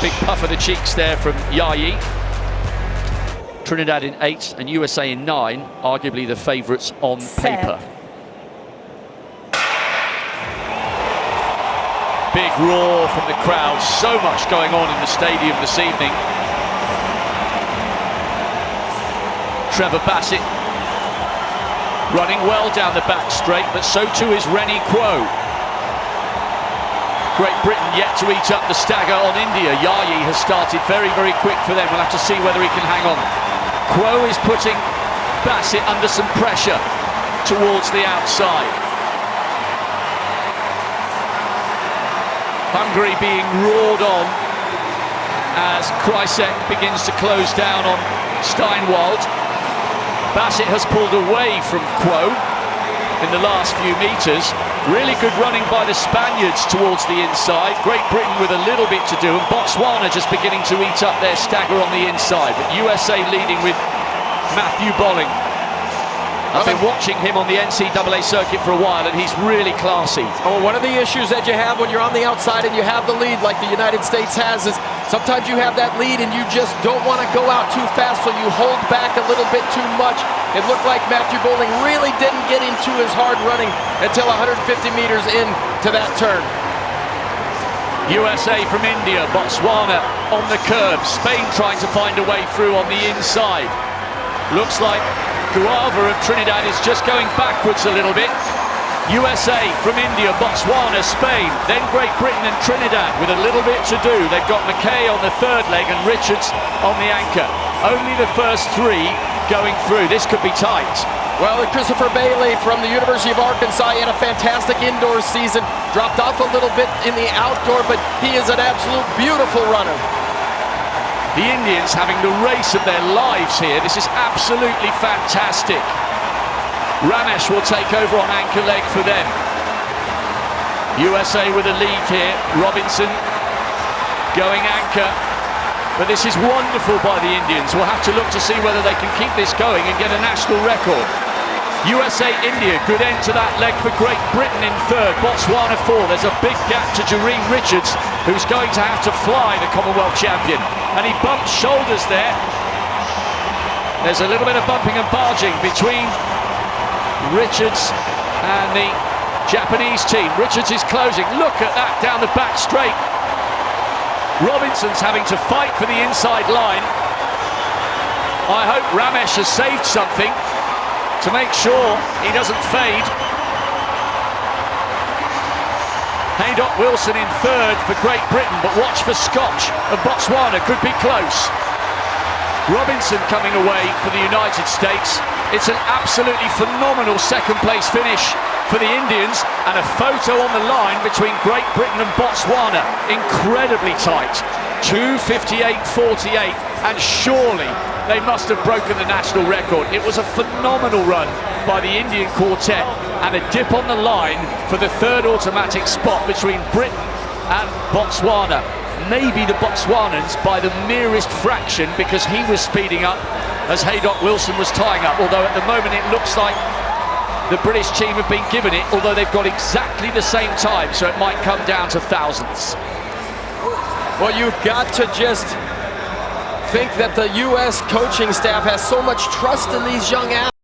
Big puff of the cheeks there from Yayi. Trinidad in 8 and USA in 9, arguably the favourites on paper. Big roar from the crowd, so much going on in the stadium this evening. Trevor Bassett running well down the back straight, but so too is Rennie Kuo. Great Britain yet to eat up the stagger on India. Yayi has started very, very quick for them. We'll have to see whether he can hang on. Kuo is putting Bassett under some pressure towards the outside. Hungary being roared on as Krysek begins to close down on Steinwald. Bassett has pulled away from Kuo in the last few meters. Really good running by the Spaniards towards the inside. Great Britain with a little bit to do, and Botswana just beginning to eat up their stagger on the inside. But USA leading with Matthew Bolling. I've been watching him on the NCAA circuit for a while, and he's really classy. Oh, one of the issues that you have when you're on the outside and you have the lead like the United States has is sometimes you have that lead and you just don't want to go out too fast, so you hold back a little bit too much. It looked like Matthew Bolling really didn't get into his hard running until 150 meters into that turn. USA from India, Botswana on the curve. Spain trying to find a way through on the inside. Looks like Guava of Trinidad is just going backwards a little bit. USA from India, Botswana, Spain, then Great Britain and Trinidad with a little bit to do. They've got McKay on the third leg and Richards on the anchor. Only the first 3 going through. This could be tight. Well, Christopher Bailey from the University of Arkansas, he had a fantastic indoor season. Dropped off a little bit in the outdoor, but he is an absolute beautiful runner. The Indians having the race of their lives here. This is absolutely fantastic. Ramesh will take over on anchor leg for them. USA with a lead here. Robinson going anchor. But this is wonderful by the Indians. We'll have to look to see whether they can keep this going and get a national record. USA-India, good end to that leg for Great Britain in 3rd. Botswana 4. There's a big gap to Jareen Richards, who's going to have to fly, the Commonwealth champion. And he bumped shoulders there. There's a little bit of bumping and barging between Richards and the Japanese team. Richards is closing. Look at that down the back straight. Robinson's having to fight for the inside line. I hope Ramesh has saved something to make sure he doesn't fade. Haydock Wilson in 3rd for Great Britain, but watch for Scotch and Botswana, could be close. Robinson coming away for the United States. It's an absolutely phenomenal 2nd place finish for the Indians, and a photo on the line between Great Britain and Botswana. Incredibly tight, 2:58.48, and surely they must have broken the national record. It was a phenomenal run by the Indian quartet, and a dip on the line for the 3rd automatic spot between Britain and Botswana. Maybe the Botswanans by the merest fraction, because he was speeding up as Haydock Wilson was tying up, although at the moment it looks like the British team have been given it, although they've got exactly the same time, so it might come down to thousandths. Well, you've got to just think that the U.S. coaching staff has so much trust in these young athletes.